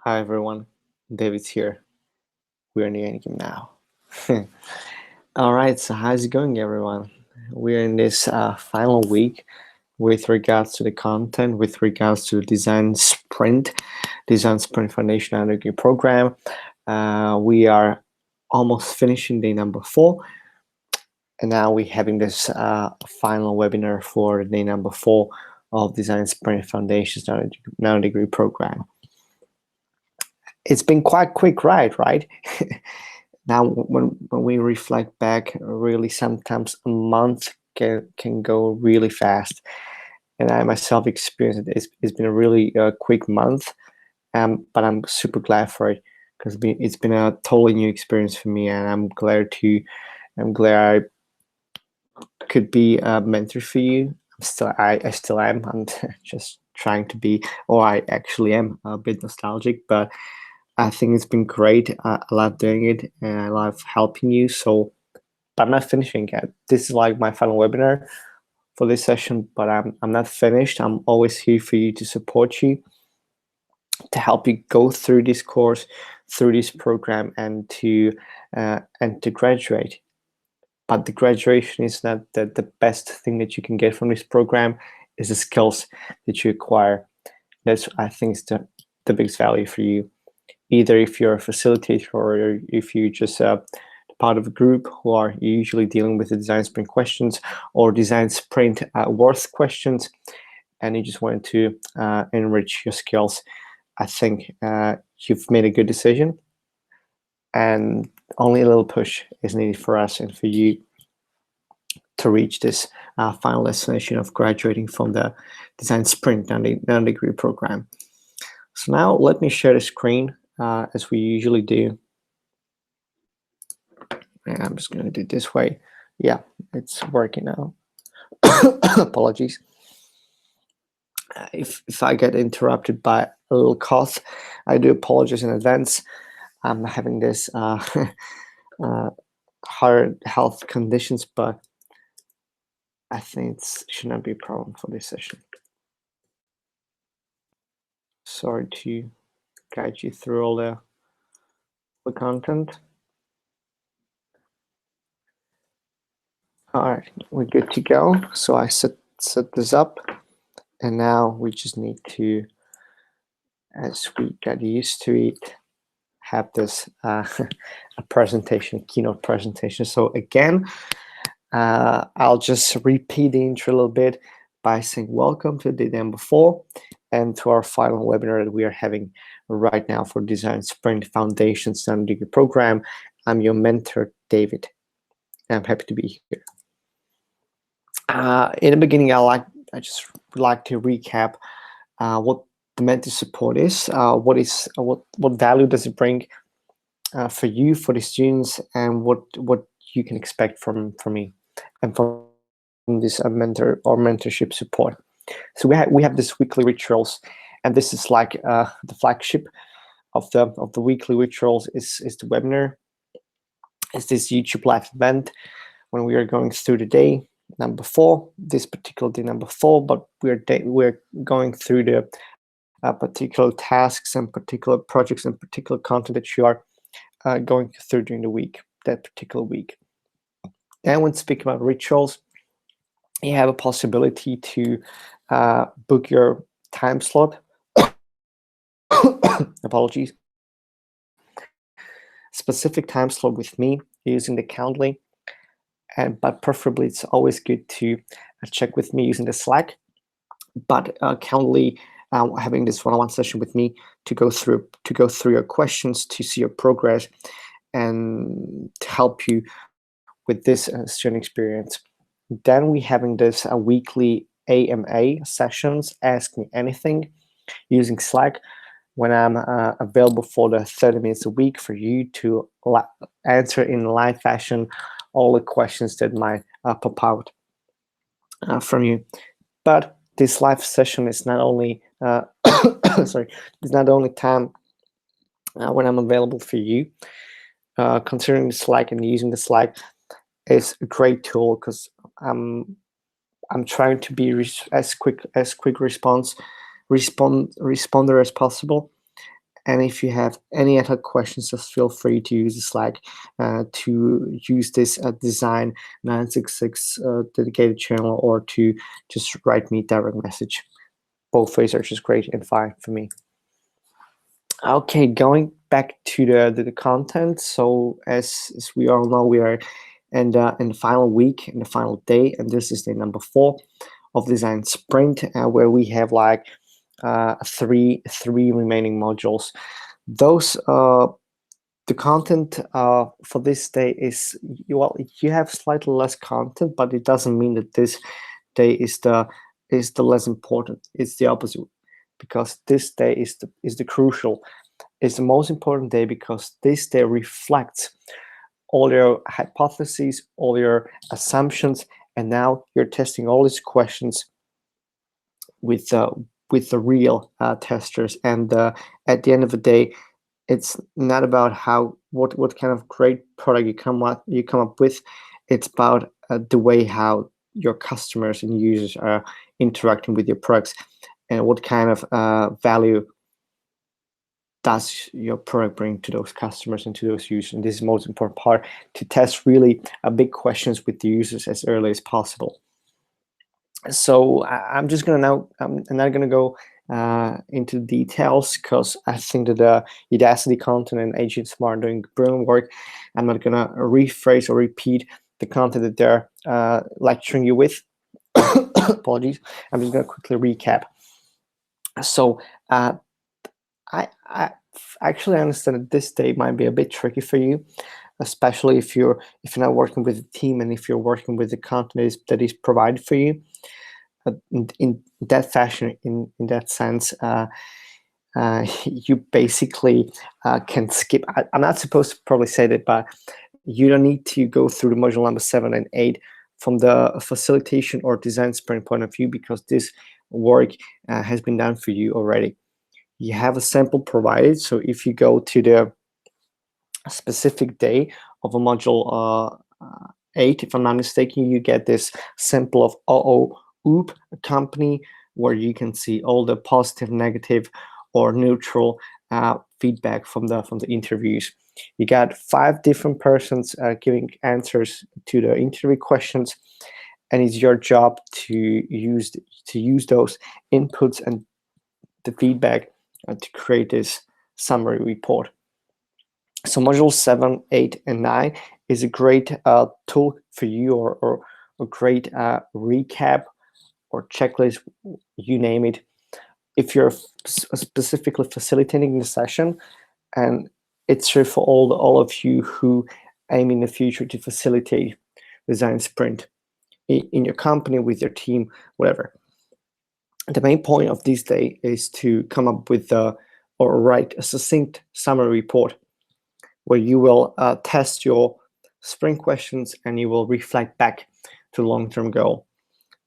Hi everyone, David's here. We're in the endgame now. All right, so how's it going, everyone? We're in this final week with regards to the content, with regards to Design Sprint Foundation Undergraduate Program. We are almost finishing day number 4, and now we're having this final webinar for day number 4 of Design Sprint Foundations Undergraduate Program. It's been quite quick ride, right? Now, when we reflect back, really sometimes a month can go really fast. And I myself experienced it. It's been a really quick month, but I'm super glad for it because it's been a totally new experience for me, and I'm glad I could be a mentor for you. I still am. I'm just trying to be, or I actually am a bit nostalgic, but I think it's been great. I love doing it and I love helping you. So, but I'm not finishing yet. This is like my final webinar for this session, but I'm not finished. I'm always here for you to support you, to help you go through this course, through this program, and to graduate. But the graduation is not the best thing that you can get from this program. Is the skills that you acquire. That's, I think, is the biggest value for you. Either if you're a facilitator or if you just part of a group who are usually dealing with the design sprint questions or design sprint worth questions, and you just want to enrich your skills, I think you've made a good decision, and only a little push is needed for us and for you to reach this final destination of graduating from the design sprint non-degree program. So now let me share the screen as we usually do. And I'm just going to do it this way. Yeah, it's working now. Apologies. If I get interrupted by a little cough, I do apologize in advance. I'm having this hard health conditions, but I think it should not be a problem for this session. Sorry to guide you through all the content. All right, we're good to go. So I set this up, and now we just need to, as we got used to it, have this a presentation, a keynote presentation. So again, I'll just repeat the intro a little bit by saying welcome to the day number 4 and to our final webinar that we are having right now for Design Sprint Foundations non-degree program. I'm your mentor, David. I'm happy to be here. In the beginning, I just would like to recap what the mentor support is, what value does it bring for you, for the students, and what you can expect from me and from this mentor or mentorship support. So we have this weekly rituals, and this is like the flagship of the weekly rituals is the webinar. It's this YouTube live event when we are going through the day number 4, this particular day number 4, but we're going through the particular tasks and particular projects and particular content that you are going through during the week, that particular week. And when speaking about rituals, you have a possibility to book your time slot. Apologies. Specific time slot with me using the Calendly, but preferably it's always good to check with me using the Slack. But Calendly, having this one-on-one session with me to go through your questions, to see your progress, and to help you with this student experience. Then we having this weekly AMA sessions, Ask Me Anything, using Slack, when I'm available for the 30 minutes a week for you to answer in live fashion all the questions that might pop out from you. But this live session is not only sorry, it's not the only time when I'm available for you. Considering the Slack and using the Slack is a great tool because I'm trying to be as quick responder as possible, And if you have any other questions, just feel free to use the Slack, to use this Design 966 dedicated channel, or to just write me a direct message. Both ways are just great and fine for me. Okay, going back to the content. So as we all know, we are in the final week, in the final day, and this is day number 4 of Design Sprint, where we have like three remaining modules. Those the content for this day is, well, you have slightly less content, but it doesn't mean that this day is the less important. It's the opposite, because this day is the crucial, is the most important day, because this day reflects all your hypotheses, all your assumptions, and now you're testing all these questions with the real testers. And at the end of the day, it's not about what kind of great product you come up with. It's about the way how your customers and users are interacting with your products, and what kind of value does your product bring to those customers and to those users. And this is the most important part, to test really big questions with the users as early as possible. So I'm just gonna now, I'm not gonna go into details, because I think that Udacity content and Agent Smart are doing brilliant work. I'm not gonna rephrase or repeat the content that they're lecturing you with. Apologies. I'm just gonna quickly recap. So I actually understand that this day might be a bit tricky for you, especially if you're not working with a team, and if you're working with the content that is provided for you. In that fashion, in that sense, you basically can skip. I'm not supposed to probably say that, but you don't need to go through the module number 7 and 8 from the facilitation or design sprint point of view, because this work has been done for you already. You have a sample provided, so if you go to the specific day of a module 8, if I'm not mistaken, you get this sample of OOP, a company, where you can see all the positive, negative, or neutral feedback from the interviews. You got 5 different persons giving answers to the interview questions, and it's your job to use those inputs and the feedback to create this summary report. So module 7, 8, and 9 is a great tool for you, or a great recap or checklist, you name it, if you're specifically facilitating the session. And it's true for all of you who aim in the future to facilitate Design Sprint in your company, with your team, whatever. The main point of this day is to come up with or write a succinct summary report, where you will test your sprint questions, and you will reflect back to the long-term goal.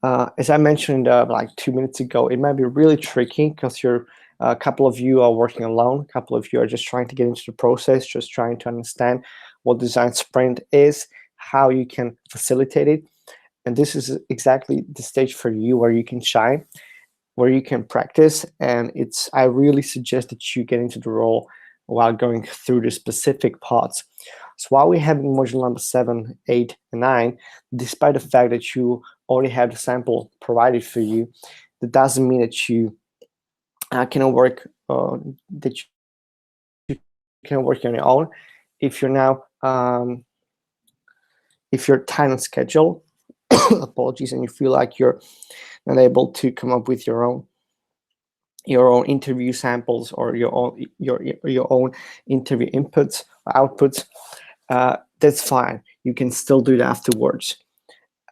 As I mentioned like 2 minutes ago, it might be really tricky, because a couple of you are working alone, a couple of you are just trying to get into the process, just trying to understand what Design Sprint is, how you can facilitate it. And this is exactly the stage for you where you can shine, where you can practice. And I really suggest that you get into the role while going through the specific parts. So while we have module number 7, 8, and 9, despite the fact that you already have the sample provided for you, that doesn't mean that you cannot work on your own. If you're now if you're tight on schedule, apologies, and you feel like you're not able to come up with your own interview samples, or your own interview inputs or outputs, that's fine. You can still do it afterwards,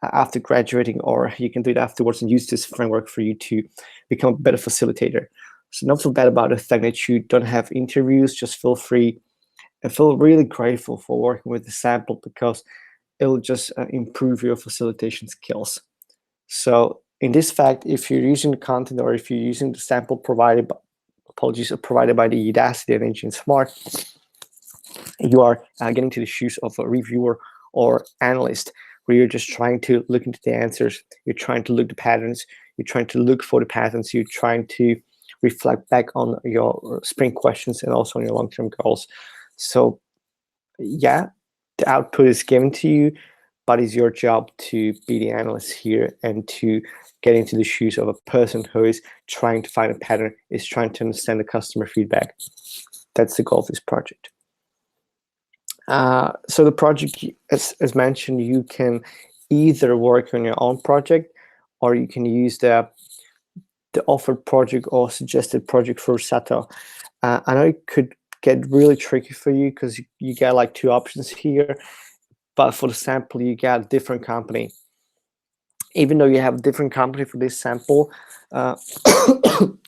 after graduating, or you can do it afterwards and use this framework for you to become a better facilitator. So don't feel bad about the fact that you don't have interviews. Just feel free and feel really grateful for working with the sample, because it'll just improve your facilitation skills. So in this fact, if you're using the content, or if you're using the sample provided by the Udacity and Agent Smart, you are getting to the shoes of a reviewer or analyst, where you're just trying to look into the answers, you're trying to look the patterns, you're trying to look for the patterns, you're trying to reflect back on your sprint questions and also on your long-term goals. So yeah, the output is given to you, but it's your job to be the analyst here and to get into the shoes of a person who is trying to find a pattern, is trying to understand the customer feedback. That's the goal of this project. So the project, as mentioned, you can either work on your own project, or you can use the offered project or suggested project for Sato. I know it could get really tricky for you because you get like two options here, but for the sample you get a different company. Even though you have a different company for this sample,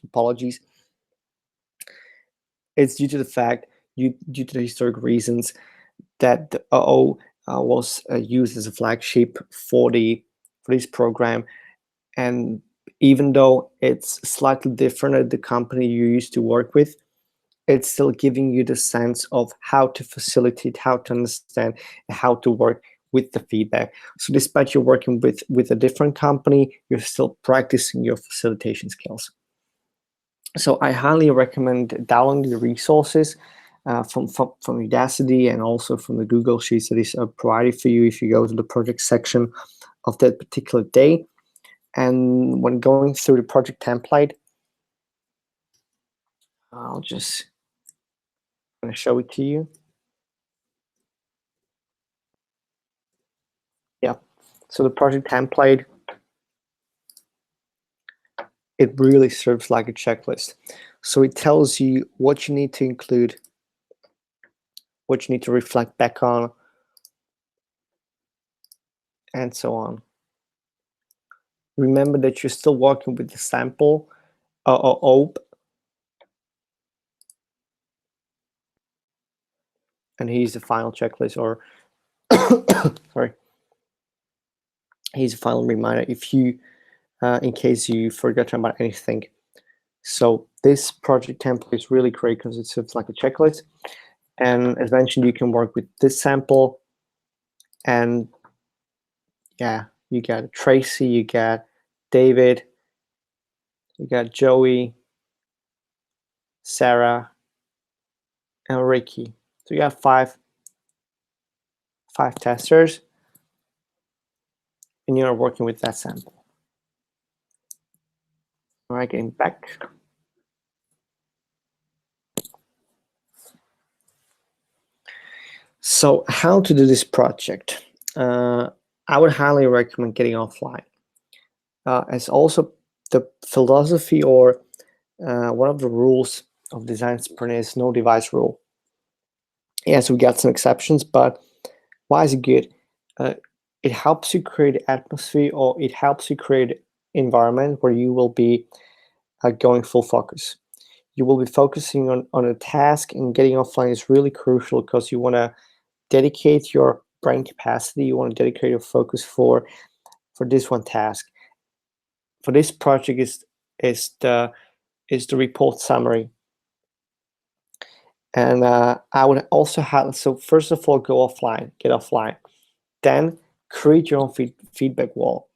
apologies, it's due to the fact, due to the historic reasons, that the OO was used as a flagship for this program. And even though it's slightly different at the company you used to work with, it's still giving you the sense of how to facilitate, how to understand, and how to work with the feedback. So despite you're working with a different company, you're still practicing your facilitation skills. So I highly recommend downloading the resources from Udacity and also from the Google Sheets that is provided for you if you go to the project section of that particular day. And when going through the project template, I'll just going to show it to you. Yeah, so the project template, it really serves like a checklist. So it tells you what you need to include, what you need to reflect back on, and so on. Remember that you're still working with the sample or OOP. And here's the final checklist, or sorry, here's a final reminder if you, in case you forgot about anything. So this project template is really great because it serves like a checklist. And as mentioned, you can work with this sample, and yeah, you got Tracy, you got David, you got Joey, Sarah, and Ricky. So you got five testers, and you're working with that sample. All right, getting back. So how to do this project? I would highly recommend getting offline. As also the philosophy or one of the rules of design sprint is no device rule. Yes, we got some exceptions, but why is it good? It helps you create atmosphere, or it helps you create environment where you will be going full focus. You will be focusing on a task, and getting offline is really crucial because you want to dedicate your brain capacity. You want to dedicate your focus for this one task. For this project is the report summary. And I would also have, so first of all, go offline, get offline. Then create your own feedback wall.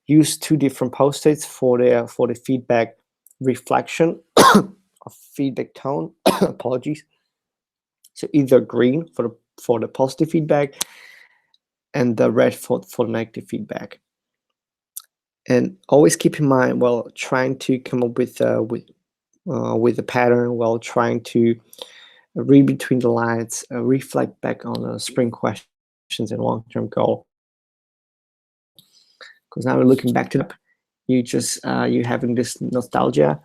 Use two different post-its for the feedback reflection or feedback tone. Apologies. So either green for the positive feedback, and the red for the negative feedback. And always keep in mind while trying to come up with a pattern, while trying to read between the lines, reflect back on sprint questions and long-term goal. Because now we're looking back to it, you're having this nostalgia,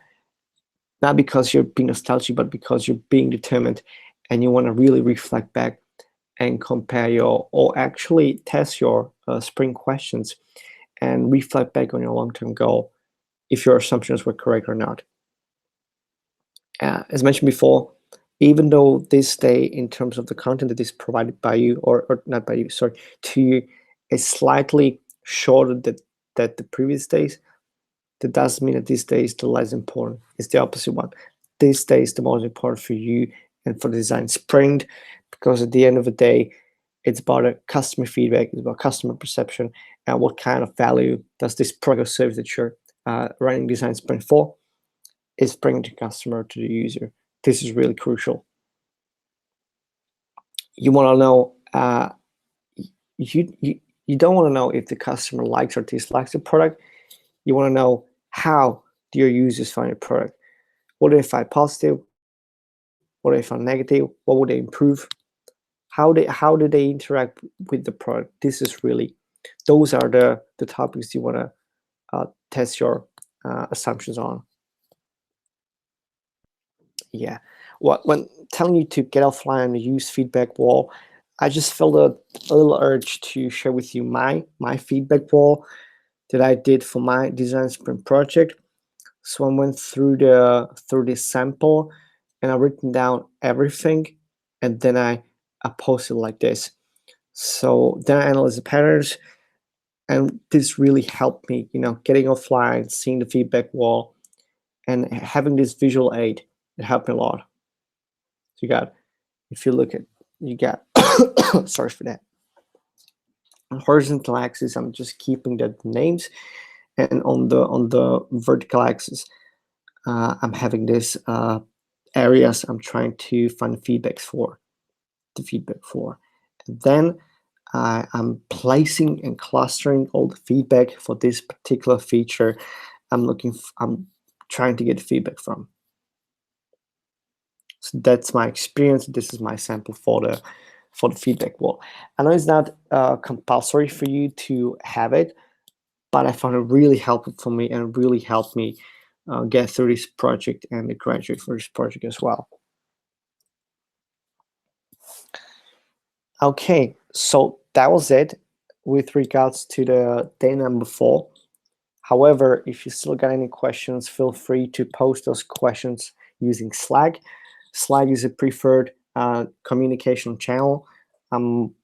not because you're being nostalgic, but because you're being determined, and you want to really reflect back and compare or actually test your sprint questions and reflect back on your long-term goal if your assumptions were correct or not. As mentioned before, even though this day, in terms of the content that is provided by you, or not by you, sorry, to you, is slightly shorter than the previous days, that doesn't mean that this day is the less important. It's the opposite one. This day is the most important for you and for the design sprint, because at the end of the day, it's about a customer feedback, it's about customer perception, and what kind of value does this product or service that you're running design sprint for. is bringing the customer to the user. This is really crucial. You want to know, you don't want to know if the customer likes or dislikes the product. You want to know how do your users find your product. What do they find positive? What do they find negative? What would they improve? How do they interact with the product? This is really, those are the topics you want to test your assumptions on. Yeah, when telling you to get offline and use feedback wall, I just felt a little urge to share with you my feedback wall that I did for my design sprint project. So I went through this sample, and I written down everything, and then I posted like this. So then I analyzed the patterns, and this really helped me, getting offline, seeing the feedback wall, and having this visual aid. It helped me a lot. So if you look at, you got, sorry for that. On horizontal axis, I'm just keeping the names, and on the vertical axis, I'm having this areas I'm trying to find feedback for. And then I'm placing and clustering all the feedback for this particular feature I'm trying to get feedback from. So that's my experience. This is my sample for the feedback wall. I know it's not compulsory for you to have it, but I found it really helpful for me, and really helped me get through this project and graduate for this project as well. Okay, so that was it with regards to the day number 4. However, if you still got any questions, feel free to post those questions using Slack. Slack is a preferred communication channel. I'm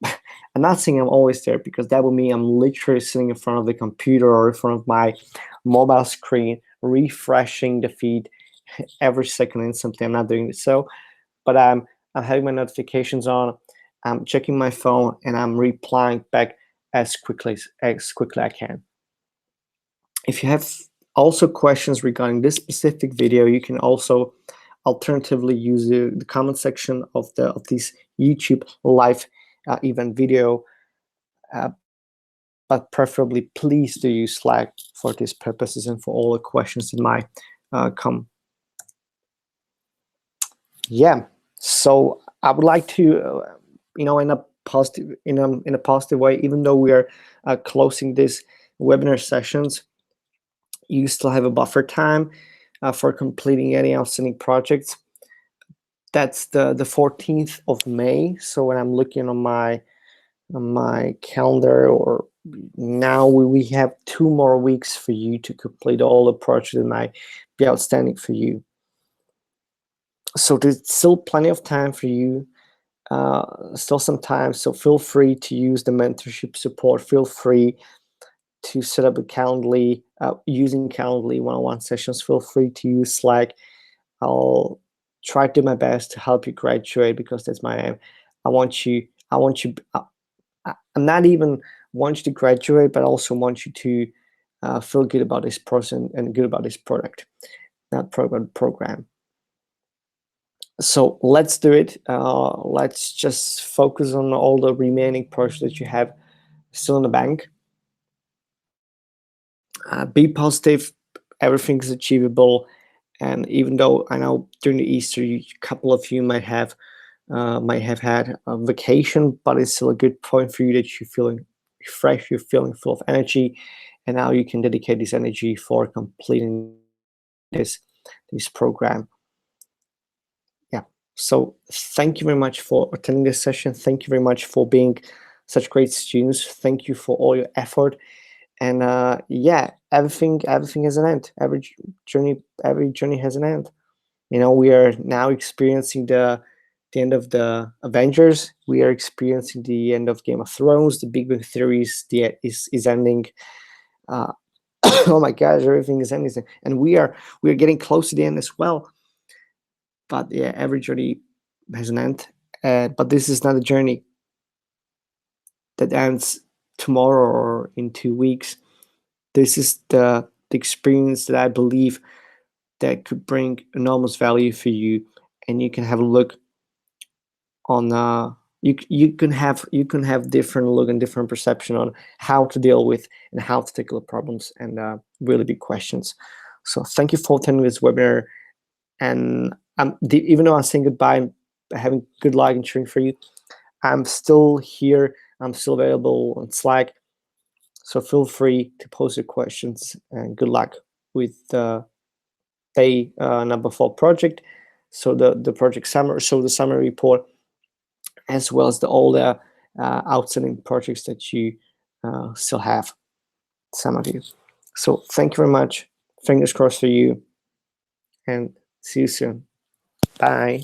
not saying I'm always there, because that would mean I'm literally sitting in front of the computer or in front of my mobile screen, refreshing the feed every second instantly. I'm not doing this. So, but I'm having my notifications on. I'm checking my phone, and I'm replying back as quickly as I can. If you have also questions regarding this specific video, you can also alternatively use the comment section of this YouTube live event video, but preferably please do use Slack for these purposes and for all the questions that might come. Yeah, so I would like to in a positive way, even though we are closing this webinar sessions, you still have a buffer time for completing any outstanding projects. That's the 14th of May. So when I'm looking on my calendar, or now we have 2 more weeks for you to complete all the projects that might be outstanding for you. So there's still plenty of time for you, still some time. So feel free to use the mentorship support. Feel free to set up a Calendly, using Calendly one-on-one sessions. Feel free to use Slack. I'll try to do my best to help you graduate, because that's my aim. I'm not even want you to graduate, but I also want you to feel good about this person and good about this product, not program. So let's do it. Let's just focus on all the remaining projects that you have still in the bank. Be positive. Everything is achievable. And even though I know during the Easter, a couple of you might have had a vacation, but it's still a good point for you that you're feeling fresh, you're feeling full of energy, and now you can dedicate this energy for completing this program. Yeah. So thank you very much for attending this session. Thank you very much for being such great students. Thank you for all your effort. And yeah, everything has an end. Every journey has an end. We are now experiencing the end of the Avengers. We are experiencing the end of Game of Thrones. The Big Bang Theory is ending. Oh my gosh, everything is ending, and we are getting close to the end as well. But yeah, every journey has an end. But this is not a journey that ends tomorrow or in 2 weeks. This is the experience that I believe that could bring enormous value for you, and you can have a look on you can have different look and different perception on how to deal with and how to tackle problems and really big questions. So thank you for attending this webinar, and even though I'm saying goodbye and having good luck and cheering for you, I'm still here. I'm still available on Slack, so feel free to post your questions, and good luck with the day number 4 project. So the project summary, so the summary report, as well as all the outstanding projects that you still have, some of you. So thank you very much. Fingers crossed for you, and see you soon. Bye.